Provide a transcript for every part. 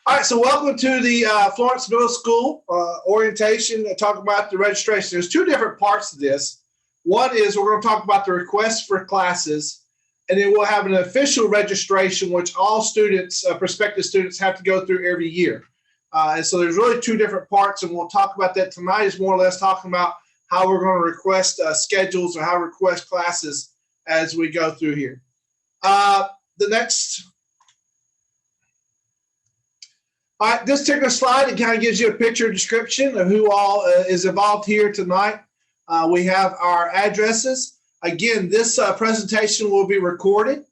All right, so welcome to the Florence Middle School orientation, talk about the registration. There's two different parts to this. One is we're going to talk about the request for classes, and then we'll have an official registration, which all students, prospective students, have to go through every year. And so there's really two different parts, and we'll talk about that tonight. Is more or less talking about how we're going to request schedules or how to request classes as we go through here. The next. All right, this particular slide, it kind of gives you a picture description of who all is involved here tonight. We have our addresses. Again, this presentation will be recorded.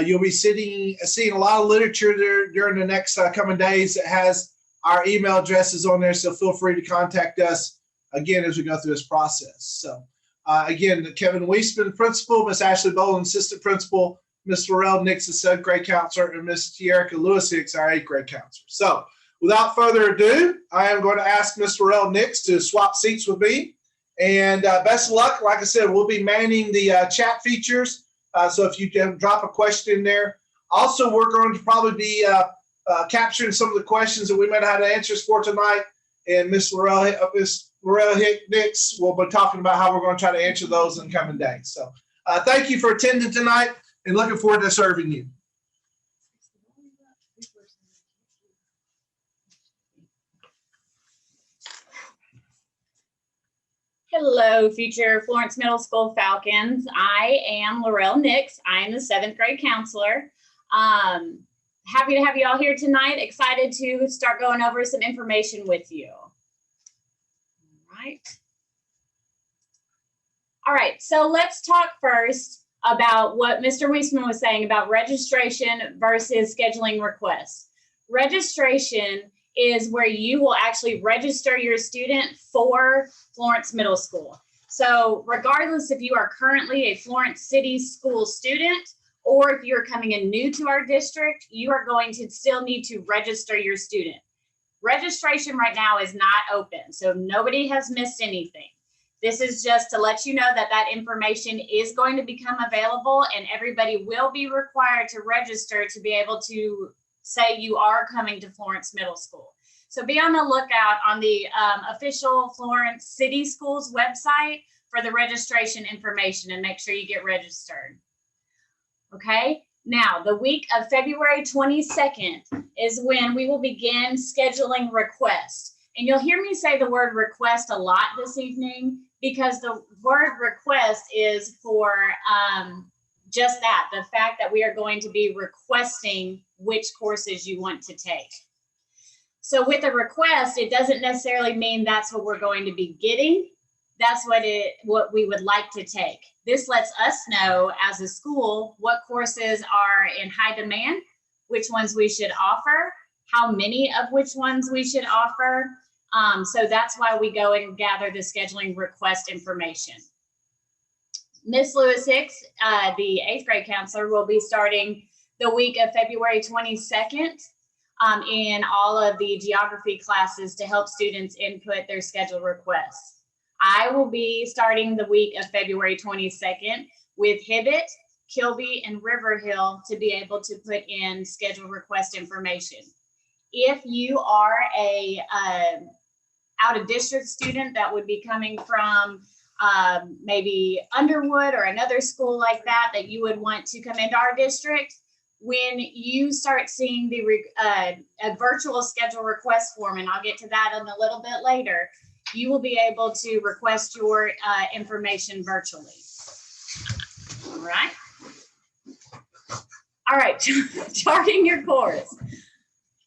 You'll be seeing a lot of literature there during the next coming days that has our email addresses on there, so feel free to contact us again as we go through this process. So again, Kevin Weisman, principal, Miss Ashley Boland, assistant principal, Miss Laurel Nix, the 7th grade counselor, and Miss Tierra Lewis Hicks, our 8th grade counselor. So without further ado, I am going to ask Miss Laurel Nix to swap seats with me. And best of luck. Like I said, we'll be manning the chat features. So if you can drop a question in there. Also, we're going to probably be capturing some of the questions that we might have answers for tonight. And Miss Laurel Nix will be talking about how we're going to try to answer those in coming days. So thank you for attending tonight and looking forward to serving you. Hello, future Florence Middle School Falcons. I am Laurel Nix. I am the 7th grade counselor. Happy to have you all here tonight. Excited to start going over some information with you. All right, so let's talk first about what Mr. Weisman was saying about registration versus scheduling requests. Registration is where you will actually register your student for Florence Middle School. So regardless if you are currently a Florence City School student or if you're coming in new to our district, you are going to still need to register your student. Registration right now is not open, so nobody has missed anything. This is just to let you know that that information is going to become available and everybody will be required to register to be able to say you are coming to Florence Middle School. So be on the lookout on the official Florence City Schools website for the registration information and make sure you get registered. Okay, now the week of February 22nd is when we will begin scheduling requests. And you'll hear me say the word request a lot this evening because the word request is for just that, the fact that we are going to be requesting which courses you want to take. So with a request, it doesn't necessarily mean that's what we're going to be getting. That's what we would like to take. This lets us know as a school what courses are in high demand, which ones we should offer, how many of which ones we should offer. So that's why we go and gather the scheduling request information. Miss Lewis Hicks, the 8th grade counselor, will be starting the week of February 22nd in all of the geography classes to help students input their schedule requests. I will be starting the week of February 22nd with Hibbett, Kilby, and River Hill to be able to put in schedule request information. If you are a out-of-district student that would be coming from maybe Underwood or another school like that you would want to come into our district, when you start seeing the a virtual schedule request form, and I'll get to that in a little bit later, you will be able to request your information virtually. All right. All right, charting your course.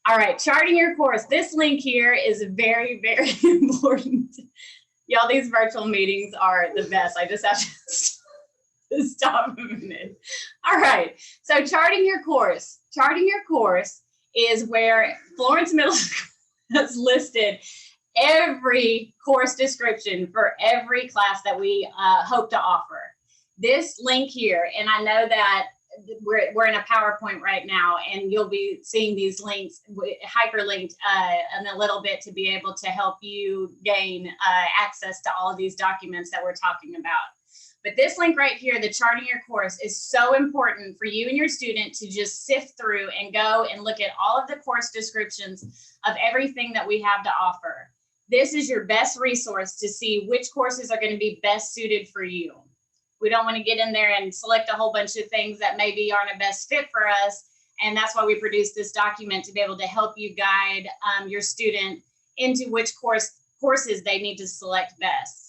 All right, charting your course. This link here is very, very important. Y'all, these virtual meetings are the best. I just have to stop a minute. All right, so charting your course. Charting your course is where Florence Middle School has listed every course description for every class that we hope to offer. This link here, and I know that we're in a PowerPoint right now, and you'll be seeing these links hyperlinked in a little bit to be able to help you gain access to all of these documents that we're talking about. But this link right here, the charting your course, is so important for you and your student to just sift through and go and look at all of the course descriptions of everything that we have to offer. This is your best resource to see which courses are going to be best suited for you. We don't want to get in there and select a whole bunch of things that maybe aren't a best fit for us. And that's why we produce this document, to be able to help you guide your student into which courses they need to select best.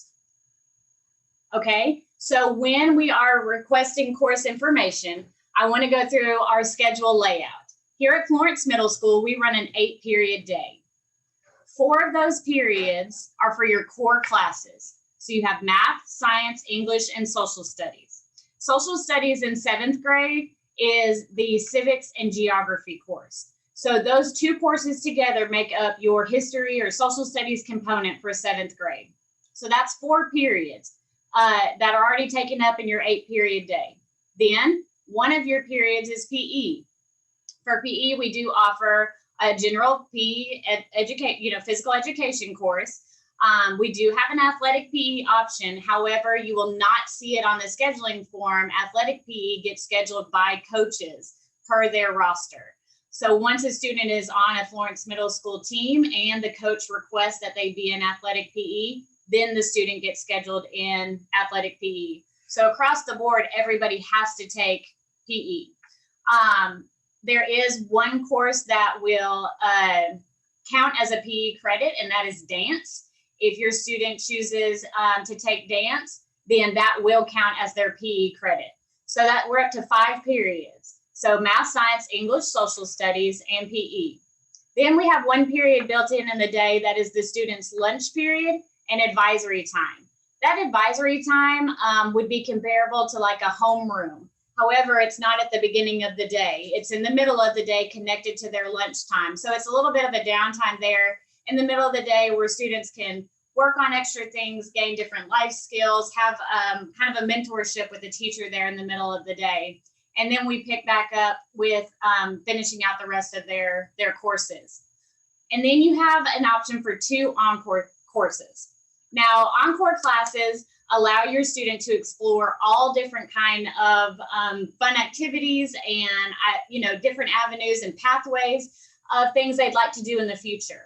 Okay, so when we are requesting course information, I want to go through our schedule layout. Here at Florence Middle School, we run an 8-period day. 4 of those periods are for your core classes. So you have math, science, English, and social studies. Social studies in 7th grade is the civics and geography course. So those 2 courses together make up your history or social studies component for 7th grade. So that's 4 periods that are already taken up in your 8-period day. Then one of your periods is PE. For PE, we do offer a general PE physical education course. We do have an athletic PE option. However, you will not see it on the scheduling form. Athletic PE gets scheduled by coaches per their roster. So once a student is on a Florence Middle School team and the coach requests that they be in athletic PE, then the student gets scheduled in athletic PE. So across the board, everybody has to take PE. There is one course that will count as a PE credit, and that is dance. If your student chooses to take dance, then that will count as their PE credit. So that we're up to 5 periods. So math, science, English, social studies, and PE. Then we have 1 period built in the day that is the student's lunch period and advisory time. That advisory time would be comparable to like a homeroom. However, it's not at the beginning of the day. It's in the middle of the day connected to their lunchtime. So it's a little bit of a downtime there in the middle of the day where students can work on extra things, gain different life skills, have kind of a mentorship with a teacher there in the middle of the day. And then we pick back up with finishing out the rest of their courses. And then you have an option for 2 Encore courses. Now, Encore classes allow your student to explore all different kind of fun activities and different avenues and pathways of things they'd like to do in the future.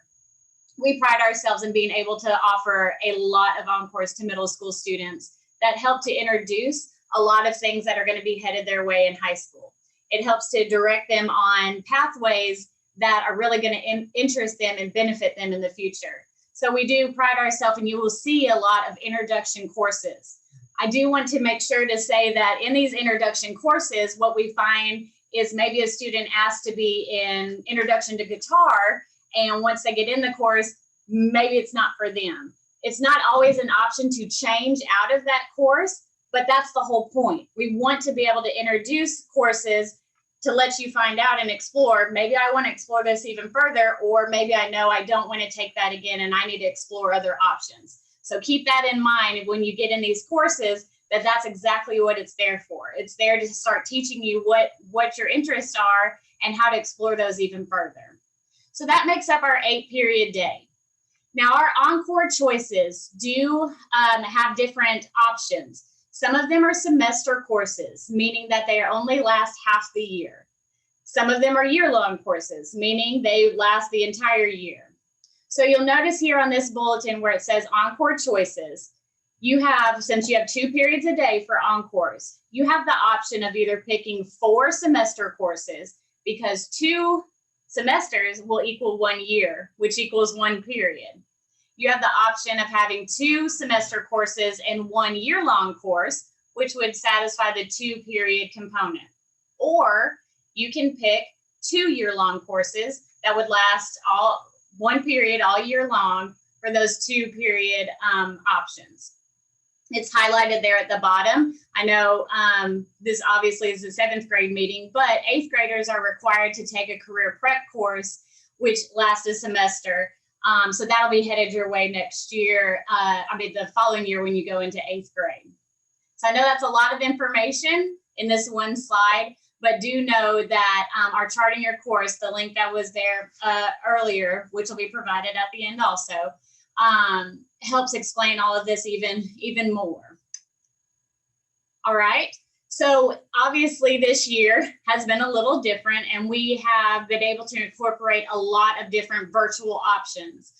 We pride ourselves in being able to offer a lot of Encores to middle school students that help to introduce a lot of things that are going to be headed their way in high school. It helps to direct them on pathways that are really going to interest them and benefit them in the future. So we do pride ourselves, and you will see a lot of introduction courses. I do want to make sure to say that in these introduction courses, what we find is maybe a student asked to be in introduction to guitar, and once they get in the course, maybe it's not for them. It's not always an option to change out of that course, but that's the whole point. We want to be able to introduce courses to let you find out and explore. Maybe I want to explore this even further, or maybe I know I don't want to take that again and I need to explore other options. So keep that in mind when you get in these courses, that's exactly what it's there for. It's there to start teaching you what your interests are and how to explore those even further. So that makes up our 8-period day. Now our Encore Choices do have different options. Some of them are semester courses, meaning that they only last half the year. Some of them are year-long courses, meaning they last the entire year. So you'll notice here on this bulletin where it says Encore Choices, since you have 2 periods a day for Encores, you have the option of either picking 4 semester courses, because 2 semesters will equal 1 year, which equals 1 period. You have the option of having 2 semester courses and 1 year-long course, which would satisfy the 2-period component. Or you can pick 2 year-long courses that would last 1 period all year long for those 2-period options. It's highlighted there at the bottom. I know this obviously is a 7th grade meeting, but 8th graders are required to take a career prep course, which lasts a semester. So that'll be headed your way next year, the following year when you go into 8th grade. So I know that's a lot of information in this one slide, but do know that our Charting Your Course, the link that was there earlier, which will be provided at the end also, helps explain all of this even more. All right. So obviously this year has been a little different, and we have been able to incorporate a lot of different virtual options.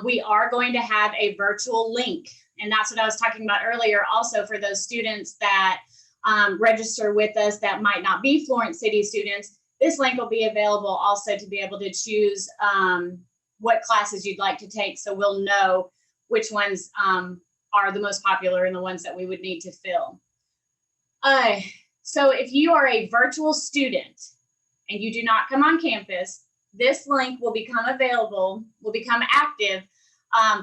We are going to have a virtual link, and that's what I was talking about earlier. Also, for those students that register with us that might not be Florence City students, this link will be available also to be able to choose what classes you'd like to take, so we'll know which ones are the most popular and the ones that we would need to fill. So if you are a virtual student and you do not come on campus, this link will become available, will become active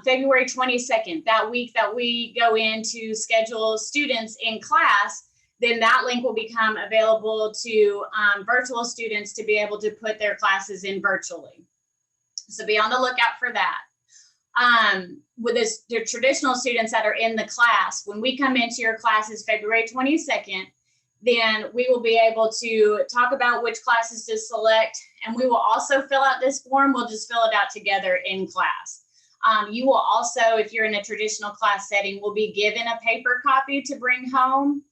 February 22nd, that week that we go in to schedule students in class. Then that link will become available to virtual students to be able to put their classes in virtually. So be on the lookout for that. With the traditional students that are in the class, when we come into your classes February 22nd, then we will be able to talk about which classes to select, and we will also fill out this form. We'll just fill it out together in class. You will also, if you're in a traditional class setting, will be given a paper copy to bring home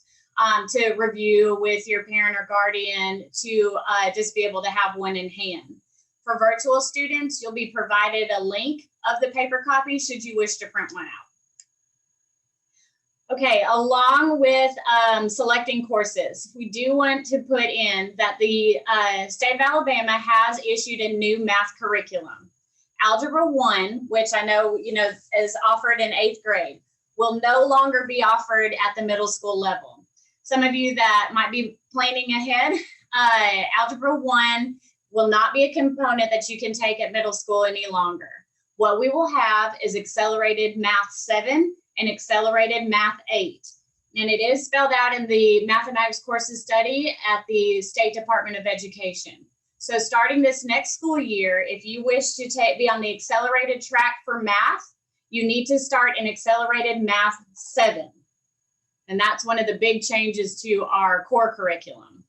to review with your parent or guardian to just be able to have one in hand. For virtual students, you'll be provided a link of the paper copy should you wish to print one out. Okay, along with selecting courses, we do want to put in that the state of Alabama has issued a new math curriculum. Algebra 1, which I know, is offered in 8th grade, will no longer be offered at the middle school level. Some of you that might be planning ahead, Algebra 1 will not be a component that you can take at middle school any longer. What we will have is Accelerated Math 7 and Accelerated Math 8. And it is spelled out in the Mathematics Courses Study at the State Department of Education. So starting this next school year, if you wish to be on the accelerated track for math, you need to start in Accelerated Math 7. And that's one of the big changes to our core curriculum.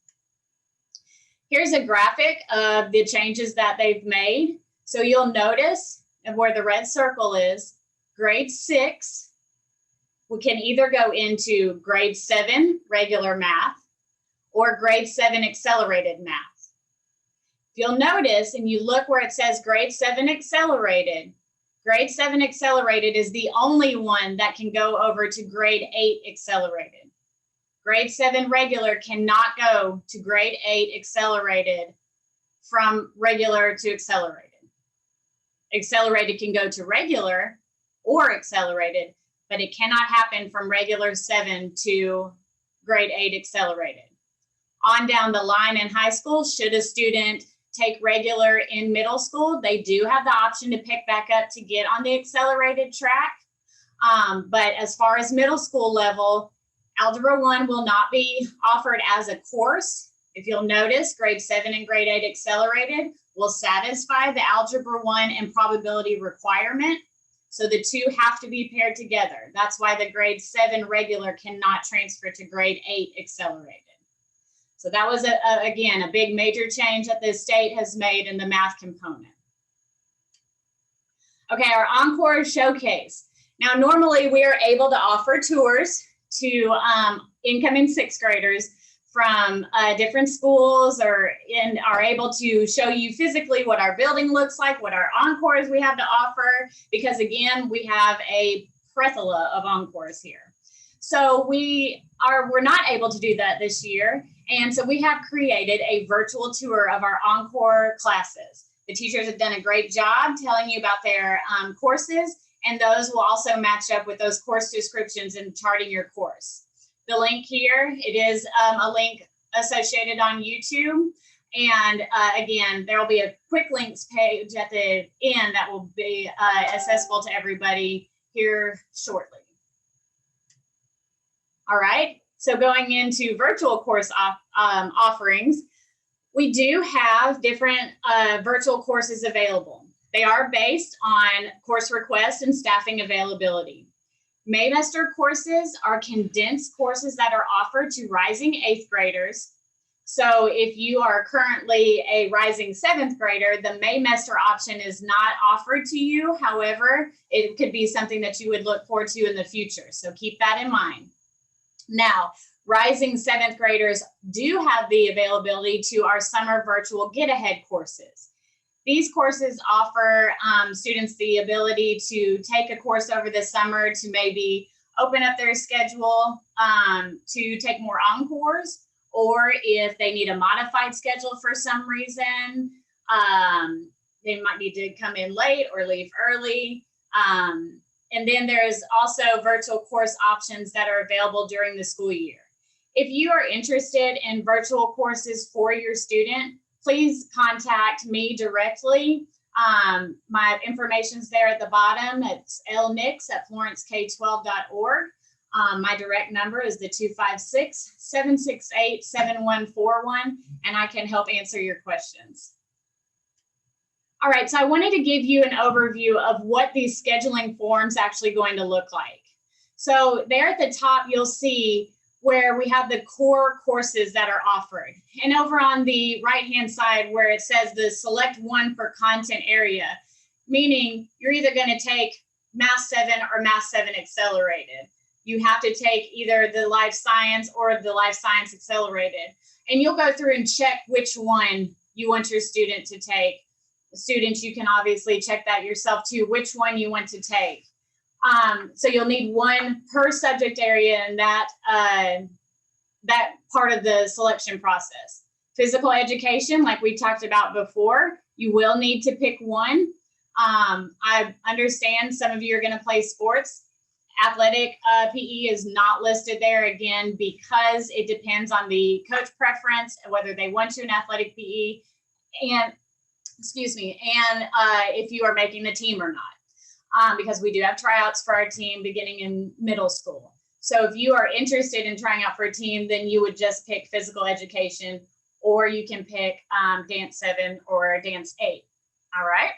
Here's a graphic of the changes that they've made. So you'll notice where the red circle is, grade 6, we can either go into grade 7 regular math or grade 7 accelerated math. If you'll notice and you look where it says grade 7 accelerated is the only one that can go over to grade 8 accelerated. Grade 7 regular cannot go to grade 8 accelerated from regular to accelerated. Accelerated can go to regular or accelerated, but it cannot happen from regular 7 to grade 8 accelerated. On down the line in high school, should a student take regular in middle school, they do have the option to pick back up to get on the accelerated track. But as far as middle school level, Algebra 1 will not be offered as a course. If you'll notice, grade 7 and grade 8 accelerated will satisfy the Algebra 1 and probability requirement. So the two have to be paired together. That's why the grade 7 regular cannot transfer to grade 8 accelerated. So that was, again, a big major change that the state has made in the math component. Okay, our Encore Showcase. Now, normally we are able to offer tours to incoming 6th graders from different schools and are able to show you physically what our building looks like, what our encores we have to offer, because again, we have a plethora of encores here. So we're not able to do that this year. And so we have created a virtual tour of our Encore classes. The teachers have done a great job telling you about their courses, and those will also match up with those course descriptions and charting your course. The link here, it is a link associated on YouTube. And again, there will be a quick links page at the end that will be accessible to everybody here shortly. All right, so going into virtual course offerings, we do have different virtual courses available. They are based on course request and staffing availability. Maymester courses are condensed courses that are offered to rising 8th graders. So if you are currently a rising 7th grader, the Maymester option is not offered to you. However, it could be something that you would look forward to in the future. So keep that in mind. Now, rising 7th graders do have the availability to our summer virtual Get Ahead courses. These courses offer students the ability to take a course over the summer to maybe open up their schedule to take more encores, or if they need a modified schedule for some reason, they might need to come in late or leave early. And then there's also virtual course options that are available during the school year. If you are interested in virtual courses for your student, please contact me directly. My information's there at the bottom. It's lnix@florencek12.org. My direct number is the 256-768-7141, and I can help answer your questions. All right, so I wanted to give you an overview of what these scheduling forms actually going to look like. So there at the top, you'll see where we have the core courses that are offered. And over on the right-hand side where it says the select one for content area, meaning you're either going to take Math 7 or Math 7 Accelerated. You have to take either the Life Science or the Life Science Accelerated. And you'll go through and check which one you want your student to take. Students, you can obviously check that yourself too, which one you want to take. So you'll need one per subject area in that part of the selection process. Physical education, like we talked about before, you will need to pick one. I understand some of you are going to play sports. Athletic PE is not listed there, again, because it depends on the coach preference, whether they want you in athletic PE, and if you are making the team or not. Because we do have tryouts for our team beginning in middle school. So if you are interested in trying out for a team, then you would just pick physical education, or you can pick Dance 7 or Dance 8. All right.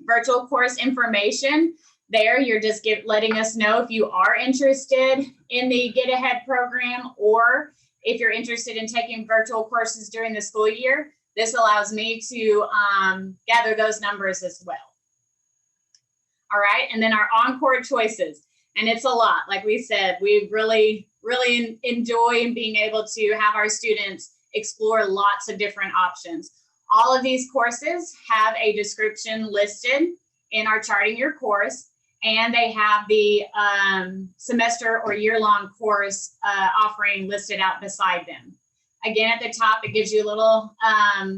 Virtual course information. There, you're just letting us know if you are interested in the Get Ahead program, or if you're interested in taking virtual courses during the school year. This allows me to gather those numbers as well. All right, and then our Encore Choices, and it's a lot. Like we said, we really, really enjoy being able to have our students explore lots of different options. All of these courses have a description listed in our Charting Your Course, and they have the semester or year-long course offering listed out beside them. Again, at the top, it gives you a little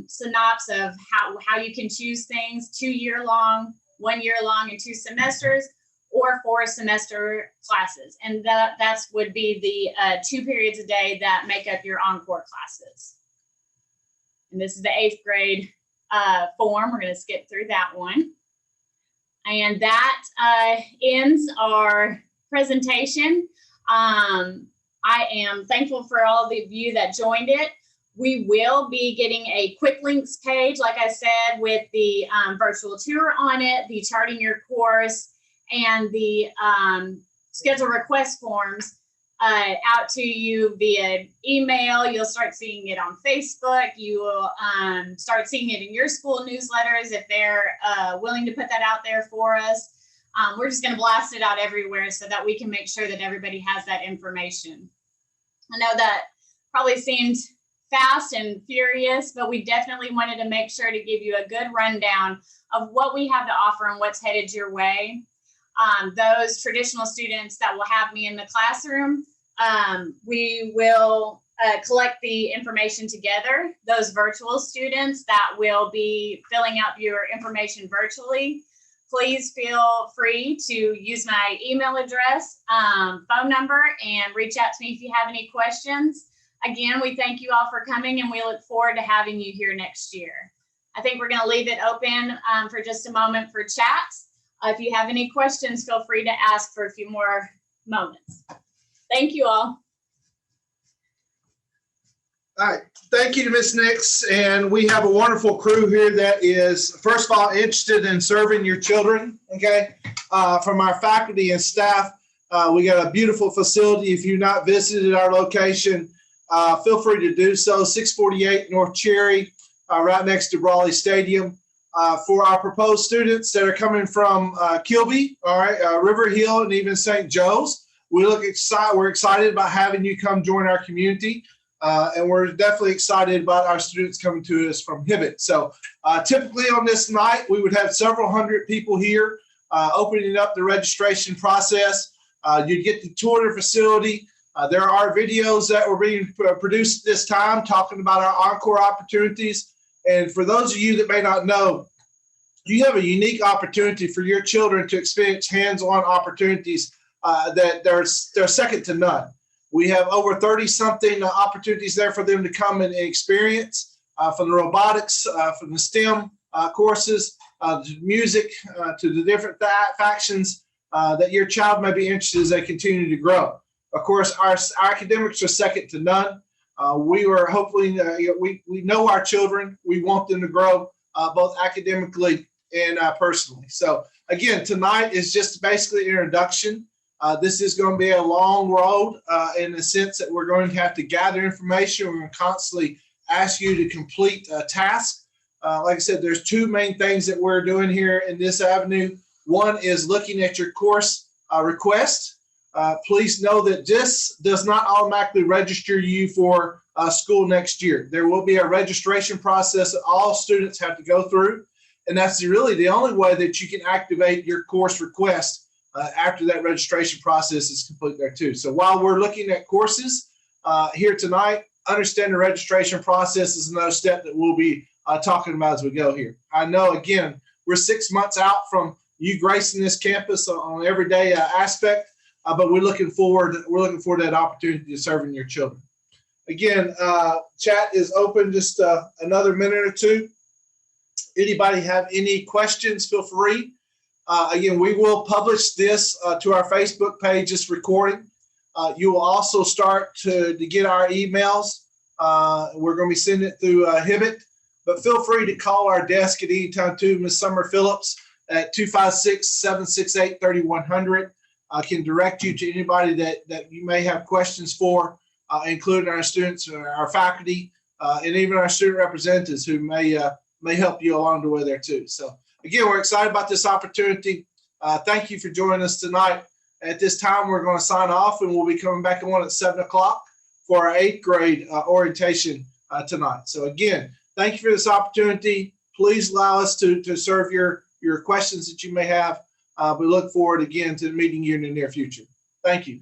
synopsis of how you can choose things: 2 year-long, 1 year long, and 2 semesters, or 4 semester classes. And that's would be the 2 periods a day that make up your Encore classes. And this is the 8th grade form. We're going to skip through that one. And that ends our presentation. I am thankful for all of you that joined it. We will be getting a quick links page, like I said, with the virtual tour on it, the Charting Your Course, and the schedule request forms out to you via email. You'll start seeing it on Facebook. You will start seeing it in your school newsletters if they're willing to put that out there for us. We're just going to blast it out everywhere so that we can make sure that everybody has that information. I know that probably seemed fast and furious, but we definitely wanted to make sure to give you a good rundown of what we have to offer and what's headed your way. Those traditional students that will have me in the classroom, we will collect the information together. Those virtual students that will be filling out your information virtually, please feel free to use my email address, phone number, and reach out to me if you have any questions. Again, we thank you all for coming, and we look forward to having you here next year. I think we're going to leave it open for just a moment for chats. If you have any questions, feel free to ask for a few more moments. Thank you all. All right, thank you to Ms. Nix, and we have a wonderful crew here that is, first of all, interested in serving your children, okay? From our faculty and staff, we got a beautiful facility. If you've not visited our location, feel free to do so. 648 North Cherry, right next to Brawley Stadium. For our proposed students that are coming from Kilby, all right, River Hill, and even St. Joe's, we're excited about having you come join our community. And we're definitely excited about our students coming to us from Hibbett. So typically on this night, we would have several hundred people here opening up the registration process. You'd get to tour the facility. There are videos that were being produced this time talking about our Encore opportunities. And for those of you that may not know, you have a unique opportunity for your children to experience hands-on opportunities that they're second to none. We have over 30-something opportunities there for them to come and experience, from the robotics, from the STEM courses, to music, to the different factions that your child may be interested in as they continue to grow. Of course, our academics are second to none. We are hopefully, we know our children. We want them to grow both academically and personally. So again, tonight is just basically an introduction. This is going to be a long road in the sense that we're going to have to gather information. We're going to constantly ask you to complete a task. Like I said, there's two main things that we're doing here in this avenue. One is looking at your course request. Please know that this does not automatically register you for school next year. There will be a registration process that all students have to go through. And that's really the only way that you can activate your course request after that registration process is complete there too. So while we're looking at courses here tonight, understand the registration process is another step that we'll be talking about as we go here. I know, again, we're 6 months out from you gracing this campus on everyday aspect, but we're looking forward to that opportunity to serving your children. Again, chat is open just another minute or two. Anybody have any questions, feel free. Again, we will publish this to our Facebook page, this recording. You will also start to get our emails. We're going to be sending it through Hibbett, but feel free to call our desk at any time too, Ms. Summer Phillips at 256-768-3100. I can direct you to anybody that you may have questions for, including our students, our faculty, and even our student representatives who may help you along the way there too. So again, we're excited about this opportunity. Thank you for joining us tonight. At this time, we're going to sign off, and we'll be coming back on at 7 o'clock for our 8th grade orientation tonight. So again, thank you for this opportunity. Please allow us to serve your questions that you may have. We look forward again to meeting you in the near future. Thank you.